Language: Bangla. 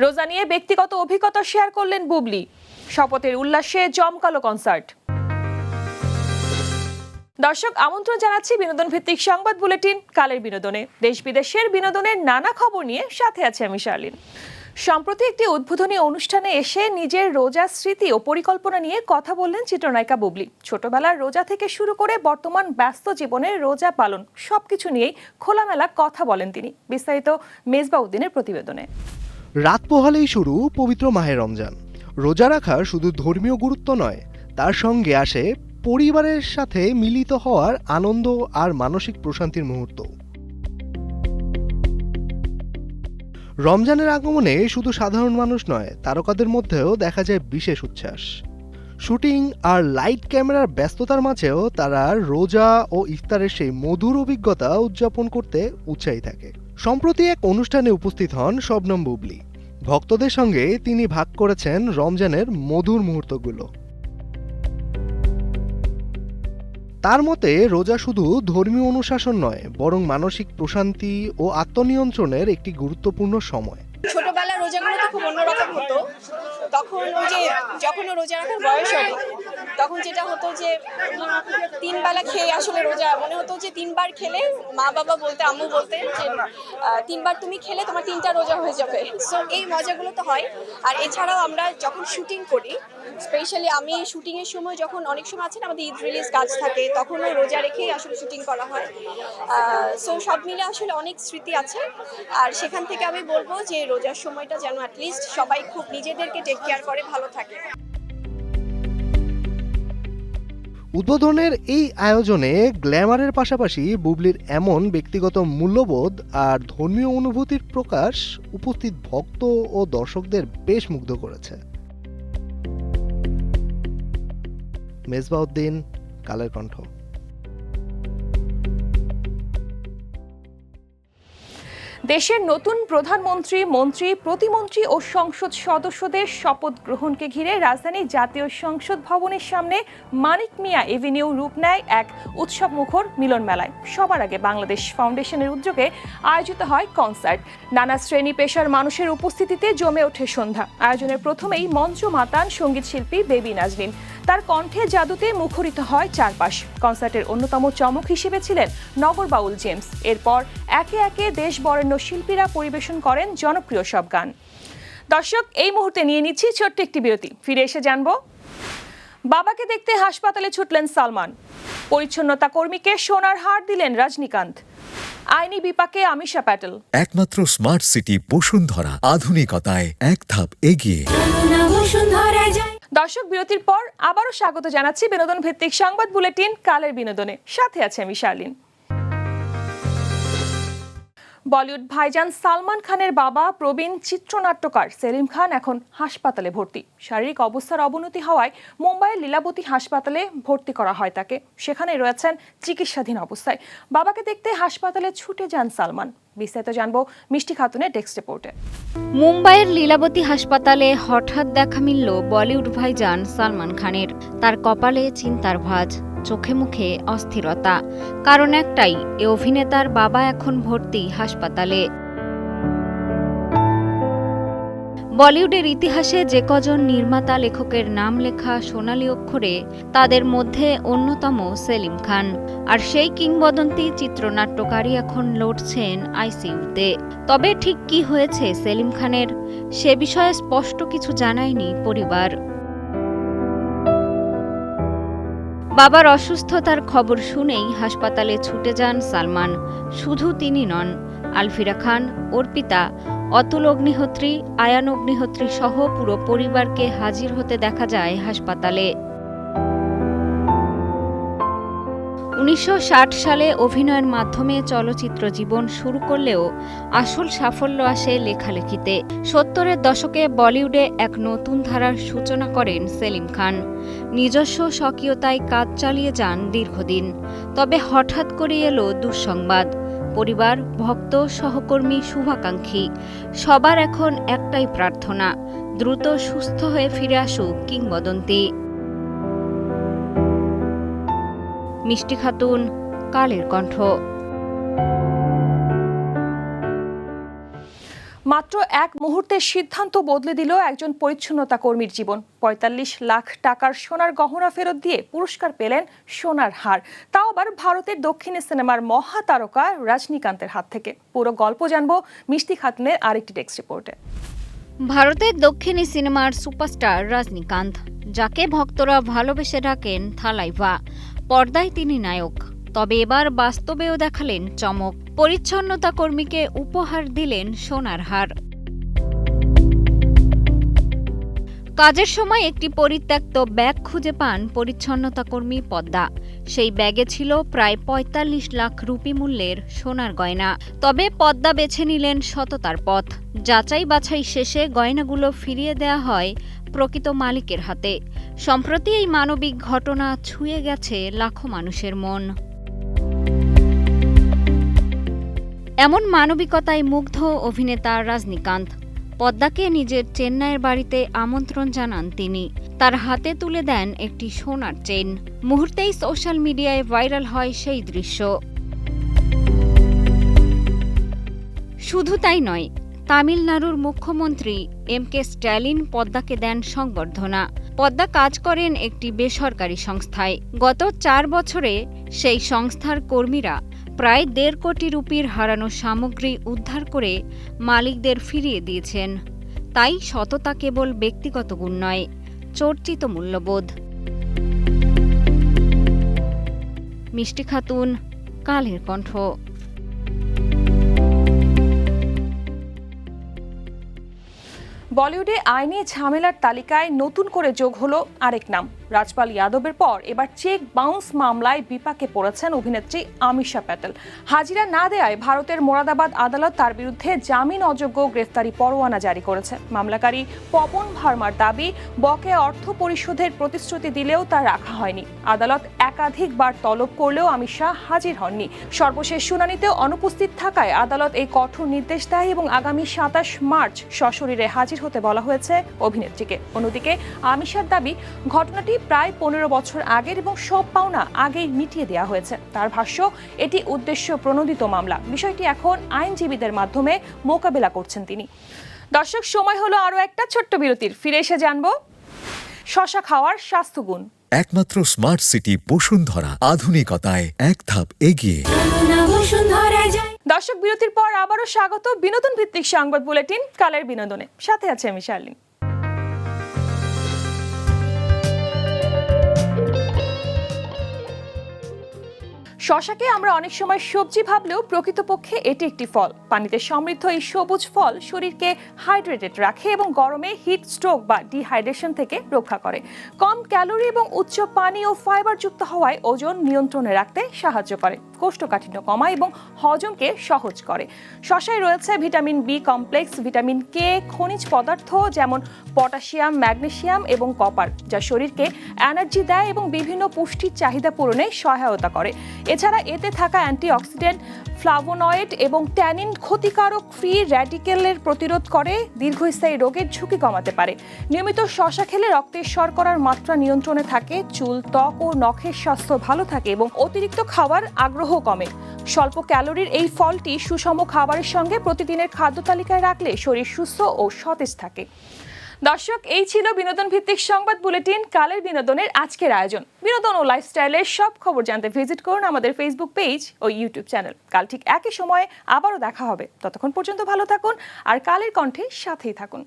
রোজা নিয়ে ব্যক্তিগত অভিজ্ঞতা শেয়ার করলেন বুবলি। শপথের উল্লাসে জমকালো কনসার্ট। দর্শক, আমন্ত্রণ জানাচ্ছি বিনোদন ভিত্তিক সংবাদ বুলেটিন কালের বিনোদনে। দেশ বিদেশের বিনোদনের নানা খবর নিয়ে সাথে আছে আমি শার্লিন। সম্প্রতি একটি উদ্বোধনী অনুষ্ঠানে এসে নিজের রোজা স্মৃতি ও পরিকল্পনা নিয়ে কথা বললেন চিত্রনায়িকা বুবলি। ছোটবেলার রোজা থেকে শুরু করে বর্তমান ব্যস্ত জীবনের রোজা পালন সবকিছু নিয়েই খোলামেলা কথা বলেন তিনি। বিস্তারিত মেজবাউদ্দিনের প্রতিবেদনে। রাত পোহালেই শুরু পবিত্র মাহে রমজান। রোজা রাখা শুধু ধর্মীয় গুরুত্ব নয়, তার সঙ্গে আসে পরিবারের সাথে মিলিত হওয়ার আনন্দ আর মানসিক প্রশান্তির মুহূর্ত। রমজানের আগমনে শুধু সাধারণ মানুষ নয়, তারকাদের মধ্যেও দেখা যায় বিশেষ উচ্ছ্বাস। শুটিং আর লাইট ক্যামেরার ব্যস্ততার মাঝেও তারা রোজা ও ইফতারের সেই মধুর অভিজ্ঞতা উদযাপন করতে উৎসাহী থাকে। সম্প্রতি এক অনুষ্ঠানে উপস্থিত হন শবনম বুবলি। ভক্তদের সঙ্গে তিনি ভাগ করেছেন রমজানের মধুর মুহূর্তগুলো। তার মতে রোজা শুধু ধর্মীয় অনুশাসন নয়, বরং মানসিক প্রশান্তি ও আত্মনিয়ন্ত্রণের একটি গুরুত্বপূর্ণ সময়। ছোটবেলার রোজাগুলো তো খুব অন্যরকম হতো। তখন ওই যে যখন রোজা রাখার বয়স হবে, তখন যেটা হতো যে 3 বেলা খেয়ে আসলে রোজা মনে হতো যে 3 বার খেলে মা বাবা বলতে, আম্মু বলতে যে 3 বার তুমি খেলে তোমার 3টা রোজা হয়ে যাবে। সো এই মজাগুলো তো হয়। আর এছাড়াও আমরা যখন শুটিং করি, স্পেশালি আমি শুটিংয়ের সময় যখন অনেক সময় আছে না আমাদের ঈদ রিলিজ কাজ থাকে, তখনও রোজা রেখেই আসলে শুটিং করা হয়। সো সব মিলে আসলে অনেক স্মৃতি আছে। আর সেখান থেকে আমি বলবো যে রোজার সময়টা যেন অ্যাটলিস্ট সবাই খুব নিজেদেরকে টেক কেয়ার করে ভালো থাকে। উদ্বোধনের এই আয়োজনে গ্ল্যামারের পাশাপাশি বুবলির এমন ব্যক্তিগত মূল্যবোধ আর ধর্মীয় অনুভূতির প্রকাশ উপস্থিত ভক্ত ও দর্শকদের বেশ মুগ্ধ করেছে। মেজবাউদ্দিন, কালের কণ্ঠ। দেশের নতুন প্রধানমন্ত্রী, মন্ত্রী, প্রতিমন্ত্রী ও সংসদ সদস্যদের শপথ গ্রহণকে ঘিরে রাজধানীর জাতীয় সংসদ ভবনের সামনে মানিক মিয়া এভিনিউ রূপ নেয় এক উৎসবমুখর মিলন মেলায়। সবার আগে বাংলাদেশ ফাউন্ডেশনের উদ্যোগে আয়োজিত হয় কনসার্ট। নানা শ্রেণী পেশার মানুষের উপস্থিতিতে জমে ওঠে সন্ধ্যা। আয়োজনের প্রথমেই মঞ্চ মাতান সঙ্গীত শিল্পী বেবি নাজনীন। তার কণ্ঠে জাদুতে মুখরিত হয় চারপাশ। কনসার্টের অন্যতম চমক হিসেবে ছিলেন নগর বাউল জেমস। এরপর একে একে দেশ বরেণ্য শিল্পীরা পরিবেশন করেন জনপ্রিয় সব গান। দর্শক, এই মুহূর্তে নিয়ে নিচ্ছি ছোট্ট একটি বিরতি। ফিরে এসে জানবো, বাবাকে দেখতে হাসপাতালে ছুটলেন সালমান। পরিচ্ছন্নতা কর্মীকে সোনার হার দিলেন রজনীকান্ত। আইনি বিপাকে আমিষা প্যাটেল। একমাত্র স্মার্ট সিটি বসুন্ধরা, আধুনিকতায় এক ধাপ এগিয়ে। দর্শক, বিরতির পর আবারও স্বাগত জানাচ্ছি বিনোদন ভিত্তিক সংবাদ বুলেটিন কালের বিনোদনে। সাথে আছে আমি শার্লিন। বলিউড ভাইজান সালমান খানের বাবা প্রবীণ চিত্রনাট্যকার সেলিম খান এখন হাসপাতালে ভর্তি। শারীরিক অবস্থার অবনতি হওয়ায় মুম্বাইয়ের লীলাবতী হাসপাতালে ভর্তি করা হয় তাকে। সেখানে রয়েছেন চিকিৎসাধীন অবস্থায়। বাবাকে দেখতে হাসপাতালে ছুটে যান সালমান। বিস্তারিত জানবো মিষ্টি খাতুনের ডেস্ক রিপোর্টে। মুম্বাইয়ের লীলাবতী হাসপাতালে হঠাৎ দেখা মিলল বলিউড ভাইজান সালমান খানের। তার কপালে চিন্তার ভাঁজ, চোখে মুখে অস্থিরতা। কারণ একটাই, এ অভিনেতার বাবা এখন ভর্তি হাসপাতালে। বলিউডের ইতিহাসে যে কজন নির্মাতা লেখকের নাম লেখা সোনালী অক্ষরে, তাদের মধ্যে অন্যতম সেলিম খান। আর সেই কিংবদন্তি চিত্রনাট্যকারী এখন লড়ছেন আইসিইউতে। তবে ঠিক কি হয়েছে সেলিম খানের, সে বিষয়ে স্পষ্ট কিছু জানায়নি পরিবার। বাবার অসুস্থতার খবর শুনেই হাসপাতালে ছুটে যান সালমান। শুধু তিনি নন, আলফিরা খান, অর্পিতা, অতুল অগ্নিহোত্রী, আয়ান অগ্নিহোত্রী সহ পুরো পরিবারকে হাজির হতে দেখা যায় হাসপাতালে। 1960 সালে অভিনয়ের মাধ্যমে চলচ্চিত্র জীবন শুরু করলেও আসল সাফল্য আসে লেখালেখিতে। 70-এর দশকে বলিউডে এক নতুন ধারার সূচনা করেন সেলিম খান। নিজস্ব স্বকীয়তায় কাজ চালিয়ে যান দীর্ঘদিন। তবে হঠাৎ করে এলো দুঃসংবাদ। পরিবার, ভক্ত, সহকর্মী, শুভাকাঙ্ক্ষী সবার এখন একটাই প্রার্থনা, দ্রুত সুস্থ হয়ে ফিরে আসুক কিংবদন্তি। মিষ্টি খাতুন, কালের কণ্ঠ। মাত্র এক মুহূর্তের সিদ্ধান্ত বদলে দিল একজন পরিচ্ছন্নতা কর্মীর জীবন। ৪৫ লাখ টাকার সোনার গহনা ফেরত দিয়ে পুরস্কার পেলেন সোনার হার, তাও আবার ভারতের দক্ষিণী সিনেমার মহাতারকা রজনীকান্তের হাত থেকে। পুরো গল্প জানবো মিষ্টি খাতুনের আরেকটি ডেস্ক রিপোর্টে। ভারতের দক্ষিণী সিনেমার সুপারস্টার রজনীকান্ত, যাকে ভক্তরা ভালোবেসে ডাকেন থালাইভা, পর্দায় তিনি নায়ক। তবে এবার বাস্তবেও দেখালেন চমক। পরিচ্ছন্নতা কর্মীকে উপহার দিলেন সোনার হার। কাজের সময় একটি পরিত্যক্ত ব্যাগ খুঁজে পান পরিচ্ছন্নতা কর্মী পদ্মা। সেই ব্যাগে ছিল প্রায় ৪৫ লাখ রুপি মূল্যের সোনার গয়না। তবে পদ্মা বেছে নিলেন সততার পথ। যাচাই বাছাই শেষে গয়নাগুলো ফিরিয়ে দেয়া হয় প্রকৃত মালিকের হাতে। সম্প্রতি এই মানবিক ঘটনা ছুঁয়ে গেছে লাখো মানুষের মন। এমন মানবিকতায় মুগ্ধ অভিনেতা রজনীকান্ত। পদ্মাকে নিজের চেন্নাইয়ের বাড়িতে আমন্ত্রণ জানান তিনি। তার হাতে তুলে দেন একটি সোনার চেইন। মুহূর্তেই সোশ্যাল মিডিয়ায় ভাইরাল হয় সেই দৃশ্য। শুধু তাই নয়, তামিলনাড়ুর মুখ্যমন্ত্রী এম.কে. স্ট্যালিন পদ্মাকে দেন সংবর্ধনা। পদ্মা কাজ করেন একটি বেসরকারি সংস্থায়। গত ৪ বছরে সেই সংস্থার কর্মীরা প্রায় ১.৫ কোটি রুপির হারানো সামগ্রী উদ্ধার করে মালিকদের ফিরিয়ে দিয়েছেন। তাই সততা কেবল ব্যক্তিগত গুণ নয়, চর্চিত মূল্যবোধ। মিষ্টি খাতুন, কালের কণ্ঠ। বলিউডে আইনি ঝামেলার তালিকায় নতুন করে যোগ হলো আরেক নাম। রাজপাল যাদবের পর এবার চেক বাউন্স মামলায় বিপাকে পড়েছেন অভিনেত্রী আমিশা প্যাটেল। হাজিরা না দেয়ায় ভারতের মোরাদাবাদ আদালত তার বিরুদ্ধে জামিন অযোগ্য গ্রেফতারি পরোয়ানা জারি করেছে। মামলাকারী পবন ভার্মার দাবি, বকেয়া অর্থ পরিশোধের প্রতিশ্রুতি দিলেও তা রাখা হয়নি। আদালত একাধিকবার তলব করলেও আমিশা হাজির হননি। সর্বশেষ শুনানিতে অনুপস্থিত থাকায় আদালত এই কঠোর নির্দেশ দেয় এবং আগামী ২৭ মার্চ সশরীরে হাজির হতে বলা হয়েছে অভিনেত্রীকে। অন্যদিকে আমিশার দাবি, ঘটনাটি প্রায় ১৫ বছর আগের এবং সব পাওনা আগেই মিটিয়ে দেওয়া হয়েছে। তার ভাষ্য, এটি উদ্দেশ্য প্রণোদিত মামলা। বিষয়টি এখন আইনজীবীদের মাধ্যমে মোকাবেলা করছেন তিনি। দর্শক, সময় হলো আরও একটা ছোট্ট বিরতির। ফিরে এসে জানবো শশা খাওয়ার স্বাস্থ্যগুণ। একমাত্র স্মার্ট সিটি বসুন্ধরা, আধুনিকতায় এক ধাপ এগিয়ে। দর্শক, বিরতির পর আবারও স্বাগত বিনোদন ভিত্তিক সংবাদ বুলেটিন কালের বিনোদনে। সাথে আছে আমি শার্লিন। শশাকে আমরা অনেক সময় সবজি ভাবলেও প্রকৃতপক্ষে এটি একটি ফল। পানিতে সমৃদ্ধ এই সবুজ ফল শরীরকে হাইড্রেটেড রাখে এবং গরমে হিট স্ট্রোক বা ডিহাইড্রেশন থেকে রক্ষা করে। কম ক্যালোরি এবং উচ্চ পানি ও ফাইবার যুক্ত হওয়ায় ওজন নিয়ন্ত্রণে রাখতে সাহায্য করে, কোষ্ঠকাঠিন্য কমায় এবং হজমকে সহজ করে। শশায় রয়েছে vitamin B complex, vitamin K, খনিজ পদার্থ যেমন পটাশিয়াম, ম্যাগনেসিয়াম এবং কপার, যা শরীরকে এনার্জি দেয় এবং বিভিন্ন পুষ্টির চাহিদা পূরণে সহায়তা করে। এছাড়া এতে থাকা অ্যান্টিঅক্সিডেন্ট, ফ্লাভোনয়েড এবং ট্যানিন ক্ষতিকারক ফ্রি র্যাডিক্যালের প্রতিরোধ করে, দীর্ঘস্থায়ী রোগের ঝুঁকি কমাতে পারে। নিয়মিত শশা খেলে রক্তের শর্করার মাত্রা নিয়ন্ত্রণে থাকে, চুল, ত্বক ও নখের স্বাস্থ্য ভালো থাকে এবং অতিরিক্ত খাওয়ার আগ্রহ কমে। স্বল্প ক্যালোরির এই ফলটি সুষম খাবারের সঙ্গে প্রতিদিনের খাদ্য তালিকায় রাখলে শরীর সুস্থ ও সতেজ থাকে। দর্শক, এই ছিল বিনোদন ভিত্তিক সংবাদ বুলেটিন কালের বিনোদনের আজকের আয়োজন। বিনোদন ও লাইফস্টাইলের সব খবর জানতে ভিজিট করুন আমাদের ফেসবুক পেজ ও ইউটিউব চ্যানেল। কাল ঠিক একই সময়ে আবারও দেখা হবে। ততক্ষণ পর্যন্ত ভালো থাকুন আর কালের কণ্ঠে সাথেই থাকুন।